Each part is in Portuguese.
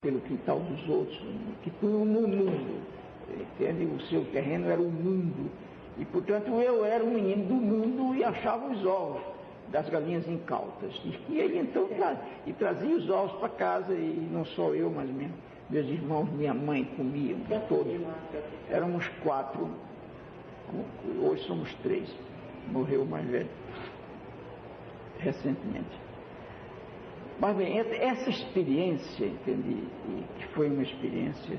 pelo quintal dos outros, que punham no mundo, entende? O seu terreno era o mundo, e portanto eu era um menino do mundo e achava os ovos das galinhas incautas, e ele então trazia os ovos para casa, e não só eu, mas meus irmãos, minha mãe comiam, todos, éramos 4, hoje somos 3, morreu o mais velho recentemente. Mas bem, essa experiência, entende, que foi uma experiência,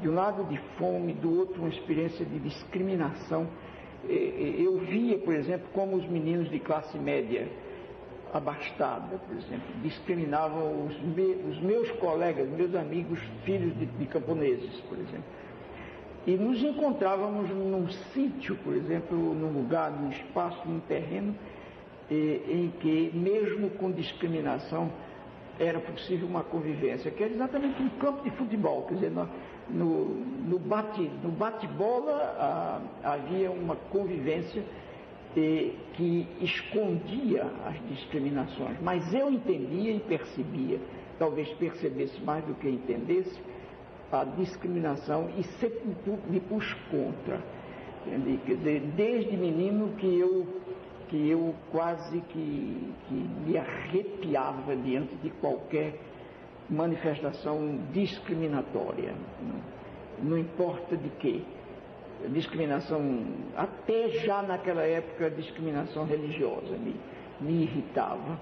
de um lado de fome, do outro uma experiência de discriminação. Eu via, por exemplo, como os meninos de classe média abastada, por exemplo, discriminavam os meus colegas, meus amigos, filhos de camponeses, por exemplo. E nos encontrávamos num sítio, por exemplo, num lugar, num espaço, num terreno, em que, mesmo com discriminação, era possível uma convivência, que era exatamente um campo de futebol, quer dizer, no bate-bola havia uma convivência que escondia as discriminações, mas eu entendia e percebia, talvez percebesse mais do que entendesse, a discriminação e sempre me pus contra, entende? Quer dizer, desde menino que eu quase que me arrepiava diante de qualquer manifestação discriminatória, não importa de quê. Discriminação, até já naquela época, discriminação religiosa me irritava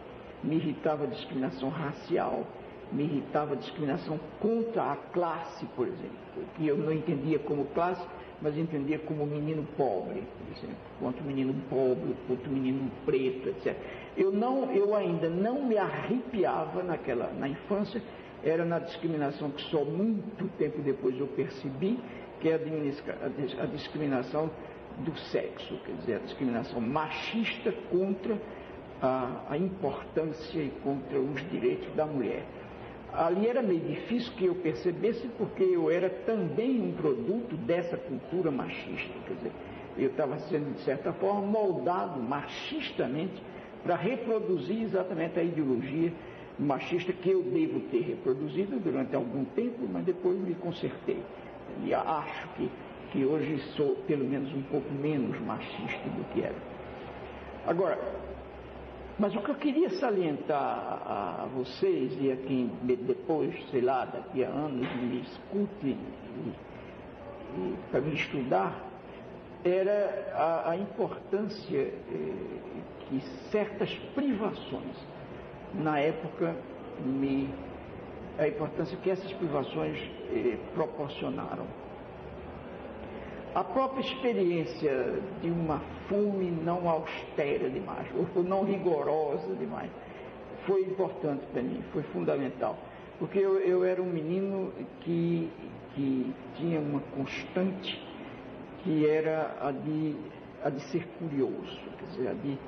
a discriminação racial, me irritava a discriminação contra a classe, por exemplo, que eu não entendia como classe, mas entendia como menino pobre, por exemplo, quanto menino pobre, quanto menino preto, etc. Eu ainda não me arrepiava na infância, era na discriminação que só muito tempo depois eu percebi, que é a discriminação do sexo, quer dizer, a discriminação machista contra a importância e contra os direitos da mulher. Ali era meio difícil que eu percebesse, porque eu era também um produto dessa cultura machista, quer dizer, eu estava sendo, de certa forma, moldado machistamente para reproduzir exatamente a ideologia machista que eu devo ter reproduzido durante algum tempo, mas depois me consertei. E acho que hoje sou pelo menos um pouco menos machista do que era. Agora, mas o que eu queria salientar a vocês e a quem depois, sei lá, daqui a anos me escute para me estudar, era a importância que certas privações na época a importância que essas privações proporcionaram. A própria experiência de uma fome não austera demais, ou não rigorosa demais, foi importante para mim, foi fundamental. Porque eu era um menino que tinha uma constante, que era a de ser curioso, quer dizer,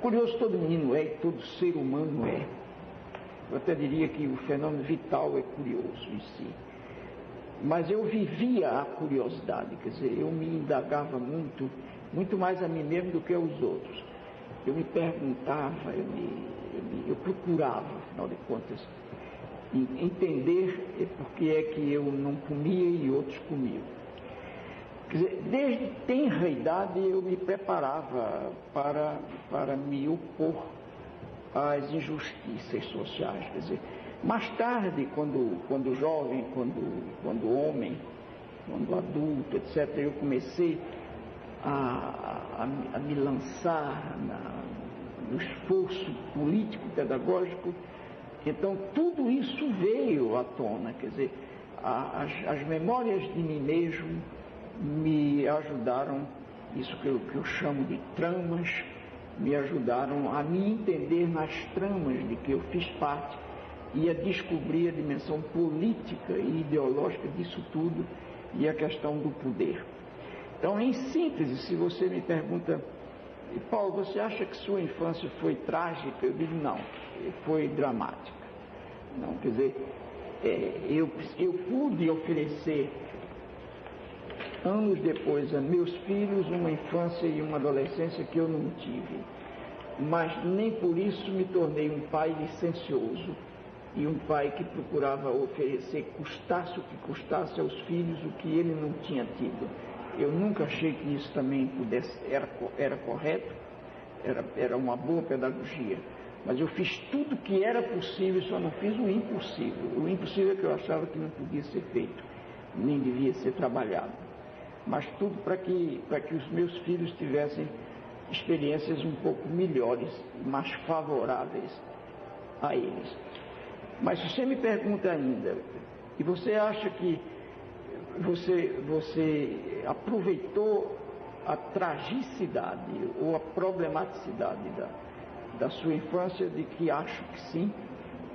curioso todo menino é, e todo ser humano é. Eu até diria que o fenômeno vital é curioso em si. Mas eu vivia a curiosidade, quer dizer, eu me indagava muito mais a mim mesmo do que aos outros. Eu me perguntava, eu procurava, afinal de contas, entender por que é que eu não comia e outros comiam. Quer dizer, desde tenra idade eu me preparava para me opor às injustiças sociais, quer dizer, mais tarde, quando jovem, quando homem, quando adulto, etc., eu comecei a me lançar no esforço político-pedagógico, então tudo isso veio à tona, quer dizer, as memórias de mim mesmo me ajudaram, isso que eu chamo de tramas, me ajudaram a me entender nas tramas de que eu fiz parte e a descobrir a dimensão política e ideológica disso tudo e a questão do poder. Então, em síntese, se você me pergunta, Paulo, você acha que sua infância foi trágica? Eu digo, não, foi dramática. Não, quer dizer, eu pude oferecer, anos depois, a meus filhos uma infância e uma adolescência que eu não tive. Mas nem por isso me tornei um pai licencioso, e um pai que procurava oferecer, custasse o que custasse aos filhos, o que ele não tinha tido. Eu nunca achei que isso também era correto, era uma boa pedagogia, mas eu fiz tudo que era possível, só não fiz o impossível. O impossível é que eu achava que não podia ser feito, nem devia ser trabalhado, mas tudo para que os meus filhos tivessem experiências um pouco melhores, mais favoráveis a eles. Mas você me pergunta ainda, e você acha que você aproveitou a tragicidade ou a problematicidade da sua infância? De que acho que sim,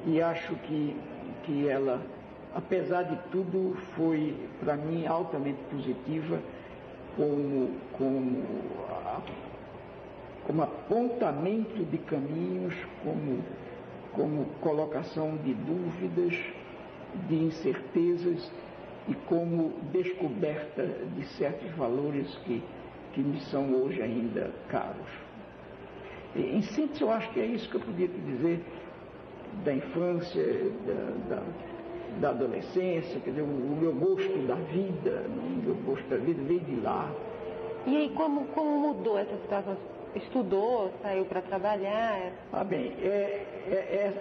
e acho que ela, apesar de tudo, foi para mim altamente positiva, como apontamento de caminhos, como colocação de dúvidas, de incertezas, e como descoberta de certos valores que me são hoje ainda caros. Em síntese, eu acho que é isso que eu podia te dizer da infância, da adolescência, quer dizer, o meu gosto da vida, o meu gosto da vida veio de lá. E aí, como mudou essa situação? Estudou, saiu para trabalhar? Bem,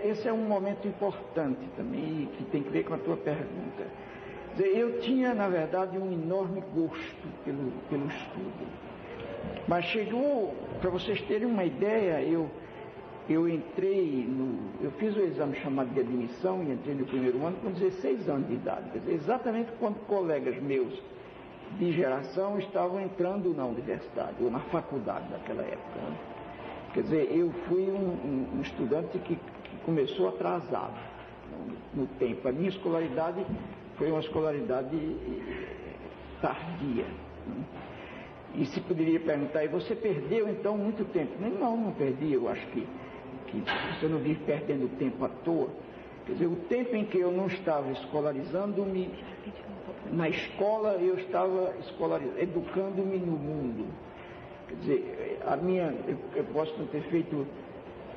esse é um momento importante também, que tem que ver com a tua pergunta. Quer dizer, eu tinha, na verdade, um enorme gosto pelo estudo. Mas chegou, para vocês terem uma ideia, eu fiz o exame chamado de admissão e entrei no primeiro ano com 16 anos de idade. Quer dizer, exatamente quando colegas meus de geração estavam entrando na universidade, ou na faculdade naquela época, né? Quer dizer, eu fui um estudante que começou atrasado no tempo. A minha escolaridade foi uma escolaridade tardia, né? E se poderia perguntar, e você perdeu então muito tempo? Não perdi. Eu acho que você não vive perdendo tempo à toa. Quer dizer, o tempo em que eu não estava escolarizando-me na escola, eu estava educando-me no mundo. Quer dizer, eu posso não ter feito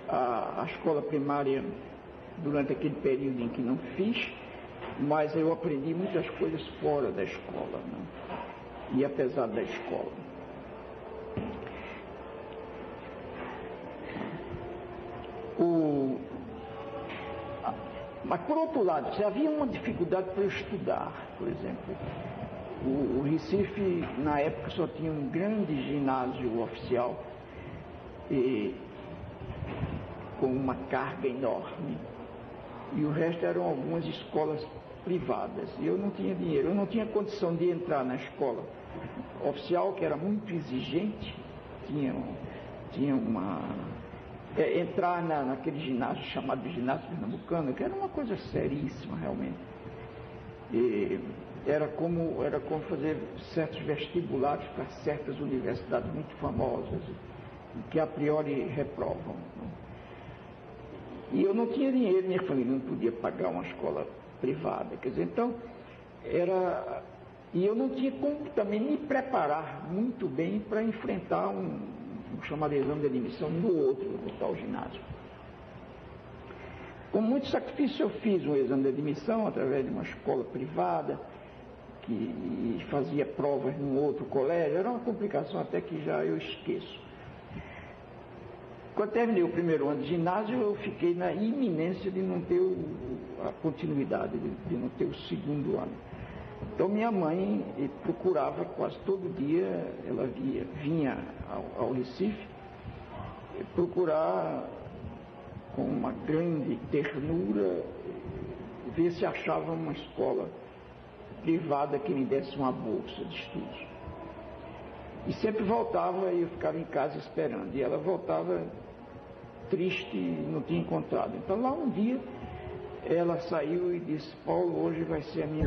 a escola primária durante aquele período em que não fiz, mas eu aprendi muitas coisas fora da escola, né? E apesar da escola. Mas, por outro lado, se havia uma dificuldade para eu estudar, por exemplo, o Recife, na época, só tinha um grande ginásio oficial, com uma carga enorme, e o resto eram algumas escolas privadas, e eu não tinha dinheiro, eu não tinha condição de entrar na escola oficial, que era muito exigente, entrar naquele ginásio chamado de ginásio pernambucano, que era uma coisa seríssima realmente. Era como fazer certos vestibulares para certas universidades muito famosas, que a priori reprovam, né? E eu não tinha dinheiro, minha família não podia pagar uma escola privada, quer dizer, então e eu não tinha como também me preparar muito bem para enfrentar um chamado exame de admissão no tal ginásio. Com muito sacrifício eu fiz um exame de admissão através de uma escola privada que fazia provas num outro colégio. Era uma complicação até que já eu esqueço. Quando terminei o primeiro ano de ginásio, eu fiquei na iminência de não ter a continuidade, de não ter o segundo ano. Então minha mãe procurava quase todo dia, ela vinha ao Recife, procurar com uma grande ternura, ver se achava uma escola privada que me desse uma bolsa de estudos. E sempre voltava e eu ficava em casa esperando. E ela voltava triste e não tinha encontrado. Então lá um dia ela saiu e disse: Paulo, hoje vai ser a minha